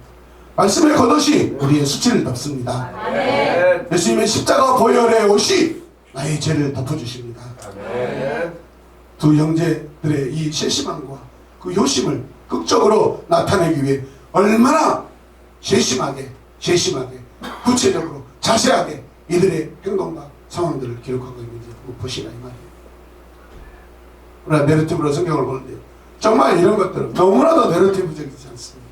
말씀의 겉옷이 우리의 수치를 덮습니다. 아멘. 예수님의 십자가 보혈의 옷이 나의 죄를 덮어주십니다. 아멘. 두 형제들의 이 세심함과 그 효심을 극적으로 나타내기 위해 얼마나 세심하게 구체적으로 자세하게 이들의 행동과 상황들을 기록하고 있는지 한번 보시라 이 말이에요. 우리가 내러티브로 성경을 보는데 정말 이런 것들은 너무나도 내러티브적이지 않습니까?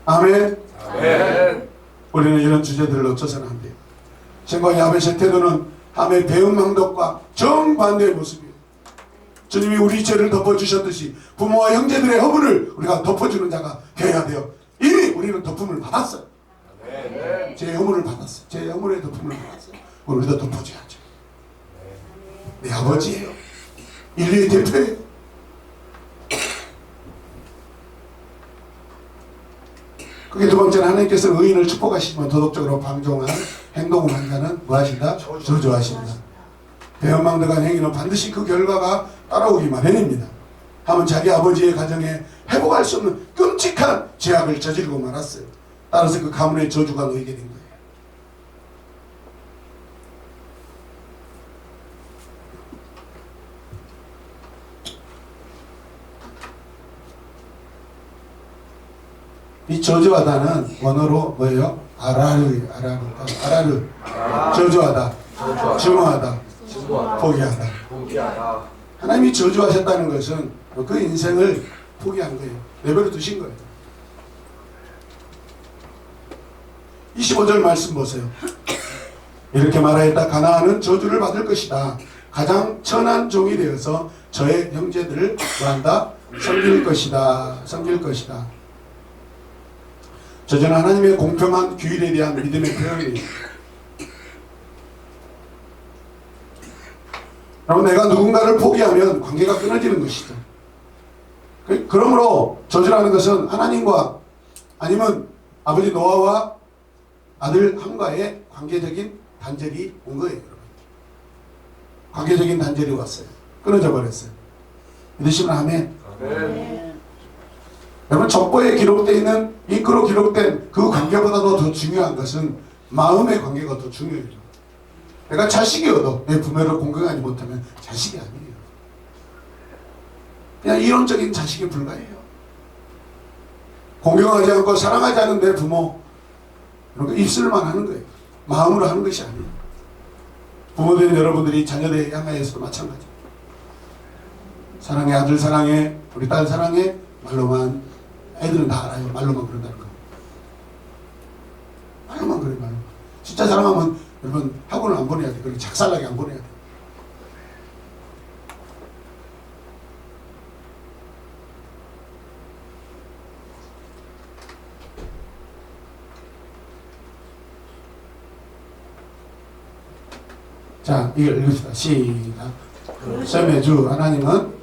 아멘. 아멘. 우리는 이런 주제들을 놓쳐서는 안 돼요. 셈과 야벳의 태도는 함의 배은망덕과 정반대의 모습이에요. 주님이 우리 죄를 덮어주셨듯이 부모와 형제들의 허물을 우리가 덮어주는 자가 되어야 돼요. 이미 우리는 덮음을 받았어요. 아멘. 제 허물을 받았어요. 제 허물의 덮음을 받았어요. 우리도 덮어줘야죠. 내 아버지예요. 인류의 대표예요. 그게 두 번째는 하나님께서는 의인을 축복하시지만 도덕적으로 방종한 행동을 한 자는 뭐 하신다? 저주하신다. 배은망덕한 행위는 반드시 그 결과가 따라오기 마련입니다. 하면 자기 아버지의 가정에 회복할 수 없는 끔찍한 죄악을 저지르고 말았어요. 따라서 그 가문의 저주가 놓이게 된 거예요. 이 저주하다는 원어로 뭐예요? 아라르. 저주하다, 증오하다, 포기하다. 포기하다. 하나님이 저주하셨다는 것은 그 인생을 포기한 거예요. 내버려 두신 거예요. 25절 말씀 보세요. 이렇게 말하였다. 가나안은 저주를 받을 것이다. 가장 천한 종이 되어서 저의 형제들을 뭐한다? 섬길 것이다. 섬길 것이다. 저주는 하나님의 공평한 규율에 대한 믿음의 표현이에요. 여러분, 내가 누군가를 포기하면 관계가 끊어지는 것이죠. 그러므로 저주라는 것은 하나님과 아니면 아버지 노아와 아들 함과의 관계적인 단절이 온 거예요. 여러분. 관계적인 단절이 왔어요. 끊어져 버렸어요. 믿으시면 아멘. 아멘. 여러분, 족보에 기록되어 있는 잉크로 기록된 그 관계보다도 더 중요한 것은 마음의 관계가 더 중요해요. 내가 자식이어도 내 부모를 공경하지 못하면 자식이 아니에요. 그냥 이론적인 자식에 불과해요. 공경하지 않고 사랑하지 않은 내 부모, 이런 거 입술만 하는 거예요. 마음으로 하는 것이 아니에요. 부모된 여러분들이 자녀들 향하여서도 마찬가지. 사랑해, 아들 사랑해, 우리 딸 사랑해, 말로만. 애들은 다 알아요. 말로만 그런다는 거. 말로만 그래, 말로만. 진짜 사랑하면 여러분 학원을 안 보내야 돼. 그렇게 작살나게 안 보내야 돼. 자, 이걸 읽읍시다. 시작. 셈의 주 하나님은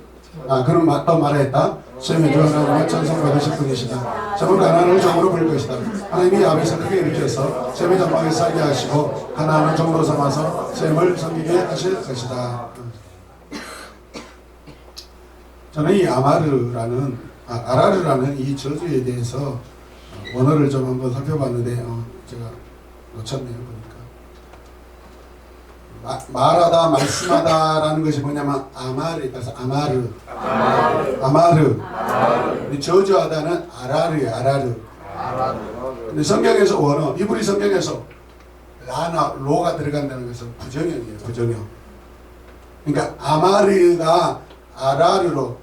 그런 또 말했다. 셈의 주 하나님은 천성 받으실 분이시다. 셈은 가나안을 종으로 부릴 것이다. 하나님이 야벳을 크게 일으켜서 셈의 전방에 살게 하시고 가나안을 종으로 삼아서 셈을 섬기게 하실 것이다. 저는 이 아라르라는 이 저주에 대해서 원어를 좀 한번 살펴봤는데 제가 놓쳤네요. 보니까 말하다, 말씀하다라는 것이 뭐냐면 아마르에서 아마르. 저주하다는 아라르예요. 아라르. 근데 성경에서 원어, 히브리 성경에서 라나 로가 들어간다는 것은 부정형이에요. 부정형. 그러니까 아마르가 아라르로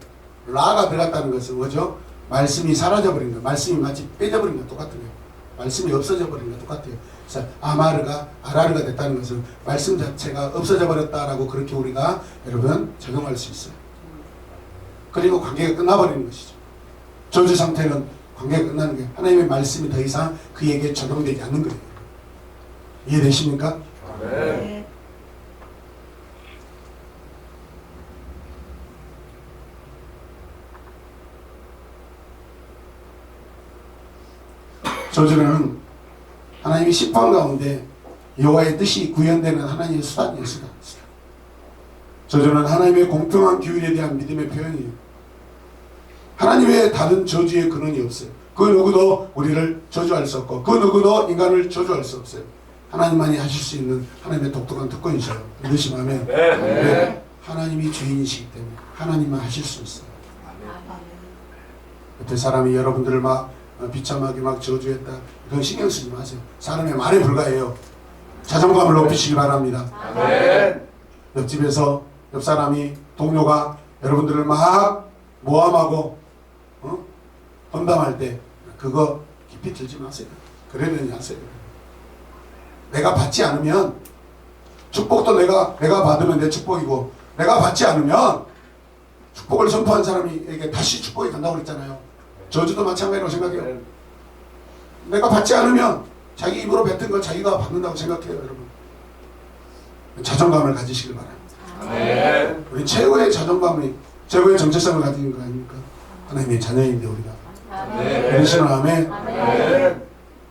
라가 들어갔다는 것은 뭐죠? 말씀이 사라져버린 거, 말씀이 마치 빼져버린 거 똑같은 거예요. 말씀이 없어져버린 거 똑같아요. 그래서 아마르가 아라르가 됐다는 것은 말씀 자체가 없어져 버렸다라고 그렇게 우리가 여러분 적용할 수 있어요. 그리고 관계가 끝나버리는 것이죠. 저주 상태는 관계가 끝나는 거예요. 하나님의 말씀이 더 이상 그에게 적용되지 않는 거예요. 이해되십니까? 네. 저주는 하나님의 심판 가운데 여호와의 뜻이 구현되는 하나님의 수단이에요. 수단. 저주는 하나님의 공평한 규율에 대한 믿음의 표현이에요. 하나님의 다른 저주의 근원이 없어요. 그 누구도 우리를 저주할 수 없고 그 누구도 인간을 저주할 수 없어요. 하나님만이 하실 수 있는 하나님의 독특한 특권이셔요. 믿으시면 아멘. 네. 하나님이 주인이시기 때문에 하나님만 하실 수 있어요. 그때 사람이 여러분들을 막 비참하게 막 저주했다. 그건 신경 쓰지 마세요. 사람의 말에 불과해요. 자존감을 높이시기 바랍니다. 아멘. 옆집에서 옆 사람이 동료가 여러분들을 막 모함하고 험담할 때 그거 깊이 들지 마세요. 그러려니 하세요. 내가 받지 않으면 축복도 내가 받으면 내 축복이고 내가 받지 않으면 축복을 선포한 사람에게 다시 축복이 간다고 그랬잖아요. 저주도 마찬가지로 생각해요. 내가 받지 않으면 자기 입으로 뱉은 걸 자기가 받는다고 생각해요. 여러분 자존감을 가지시길 바랍니다. 아멘. 우리 최고의 자존감이 최고의 정체성을 가진 거 아닙니까? 하나님의 자녀인데 우리가 그러시는 아멘.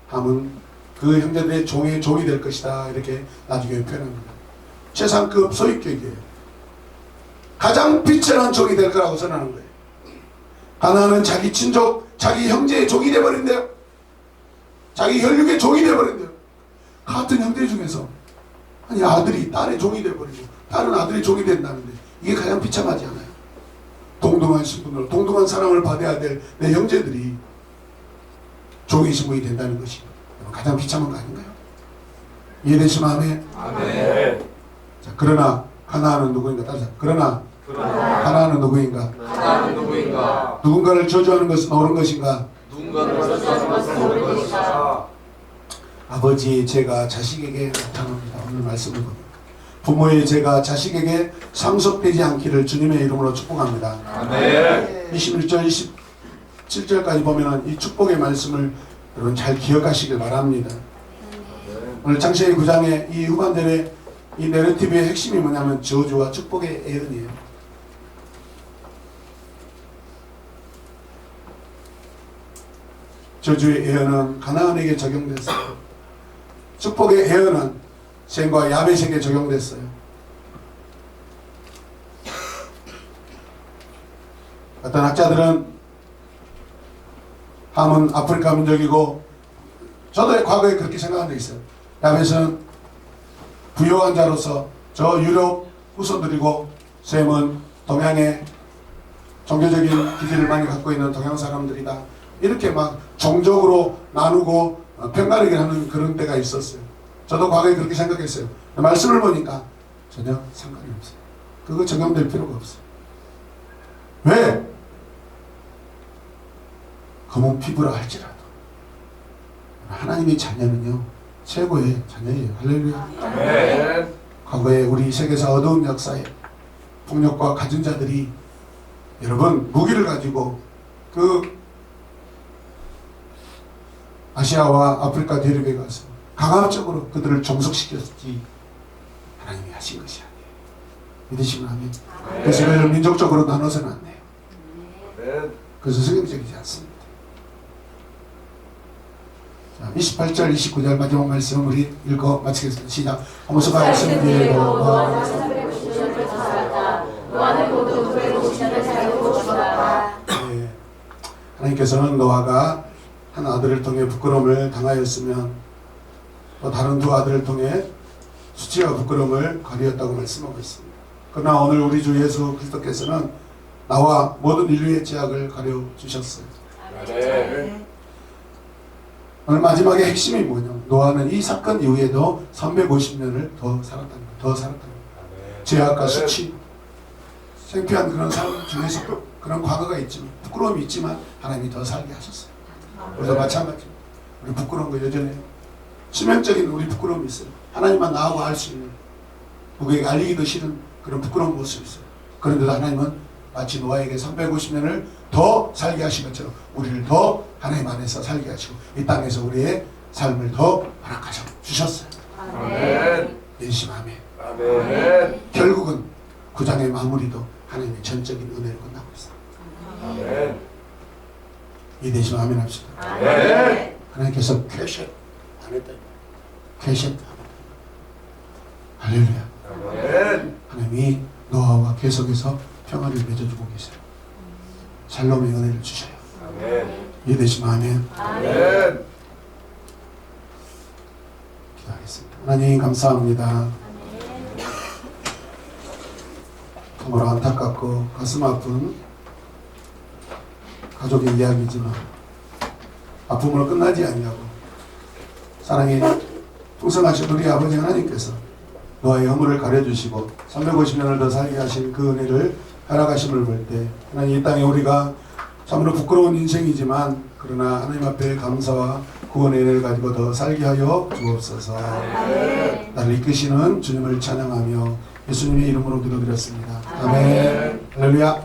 함은 그 형제들의 종이 될 것이다. 이렇게 나중에 표현합니다. 최상급 소유격이에요. 가장 빛나는 종이 될 거라고 선언하는 거예요. 가나안은 자기 친족, 자기 형제의 종이 되어버린대요. 자기 혈육의 종이 되어버린대요. 같은 형제 중에서 아니 아들이 딸의 종이 되어버리고 딸은 아들의 종이 된다는데 이게 가장 비참하지 않아요? 동등한 신분으로 동등한 사랑을 받아야 될 내 형제들이 종의 신분이 된다는 것이 가장 비참한 거 아닌가요? 이해되시면 아멘. 아멘. 자, 그러나 가나안은 누구인가? 따라서 그러나 그러나 가나안은 누구인가? 하나는 누구인가? 누군가를 저주하는 것은 옳은 것인가? 누군가를 저주하는 것은 옳은 것이다. 아버지의 죄가 자식에게 나타납니다. 오늘 말씀을 보니까 부모의 죄가 자식에게 상속되지 않기를 주님의 이름으로 축복합니다. 아멘. 21절 27절까지 보면 이 축복의 말씀을 여러분 잘 기억하시길 바랍니다. 오늘 창세기 9장의 이 후반절에 이 내러티브의 핵심이 뭐냐면 저주와 축복의 예언이에요. 저주의 예언은 가나안에게 적용됐어요. 축복의 예언은 셈과 야벳에게 적용됐어요. 어떤 학자들은 함은 아프리카 민족이고 저도 과거에 그렇게 생각한 적 있어요. 야벳은 부유한 자로서 저 유럽 후손들이고 셈은 동양의 종교적인 기질을 많이 갖고 있는 동양 사람들이다. 이렇게 막 종족으로 나누고 편가르기를 하는 그런 때가 있었어요. 저도 과거에 그렇게 생각했어요. 말씀을 보니까 전혀 상관이 없어요. 그거 적용될 필요가 없어요. 왜? 검은 피부라 할지라도 하나님의 자녀는요 최고의 자녀예요. 할렐루야. 아멘. 과거에 우리 세계사 어두운 역사에 폭력과 가진 자들이 여러분 무기를 가지고 그 아시아와 아프리카 대륙에 가서 강압적으로 그들을 종속시켰지 하나님이 하신 것이 아니에요. 믿으시면 아멘. 그래서 그를 민족적으로 나눠서는 안 돼요. 아멘. 그래서 성경적이지 않습니다. 자, 28절 29절 마지막 말씀 우리 읽어 마치겠습니다. 시작. 아모스가 말씀드리고 노아는 350년을 살았다. 노아는 모두 950년을 살고 죽었다. 예. 하나님께서는 노아가 한 아들을 통해 부끄러움을 당하였으면 또 다른 두 아들을 통해 수치와 부끄러움을 가리었다고 말씀하고 있습니다. 그러나 오늘 우리 주 예수 그리스도께서는 나와 모든 인류의 죄악을 가려 주셨어요. 아멘. 오늘 마지막의 핵심이 뭐냐? 노아는 이 사건 이후에도 350년을 더 살았다는 거예요. 더 살았다는 거예요. 죄악과 수치, 창피한 그런 삶 중에서 그런 과거가 있지만 부끄러움이 있지만 하나님이 더 살게 하셨어요. 우리도 마찬가지입니다. 우리 부끄러운 거 여전해요. 수면적인 우리 부끄러움이 있어요. 하나님만 나하고 알 수 있는 누구에게 알리기도 싫은 그런 부끄러운 모습이 있어요. 그런데도 하나님은 마치 노아에게 350년을 더 살게 하신 것처럼 우리를 더 하나님 안에서 살게 하시고 이 땅에서 우리의 삶을 더 허락하셔 주셨어요. 아멘. 예수님 아멘. 아멘. 결국은 9장의 마무리도 하나님의 전적인 은혜로 끝나고 있어요. 아멘. 이해되시면 아멘 합시다. 아멘. 하나님께서 쾌셨 안 했다. 쾌셨 할렐루야. 아멘. 하나님이 노아와 계속해서 평화를 맺어주고 계세요. 샬롬의 은혜를 주셔요. 아멘. 이해되시면 아멘. 아멘. 기도하겠습니다. 하나님 감사합니다. 정말 안타깝고 가슴 아픈 가족의 이야기지만 아픔으로 끝나지 아니하고 사랑의 풍성하신 우리 아버지 하나님께서 노아의 허물을 가려주시고 350년을 더 살게 하신 그 은혜를 허락하심을 볼 때 하나님 이 땅에 우리가 참으로 부끄러운 인생이지만 그러나 하나님 앞에 감사와 구원의 은혜를 가지고 더 살게 하여 주옵소서. 나를 이끄시는 주님을 찬양하며 예수님의 이름으로 기도드렸습니다. 아멘. 할렐루야.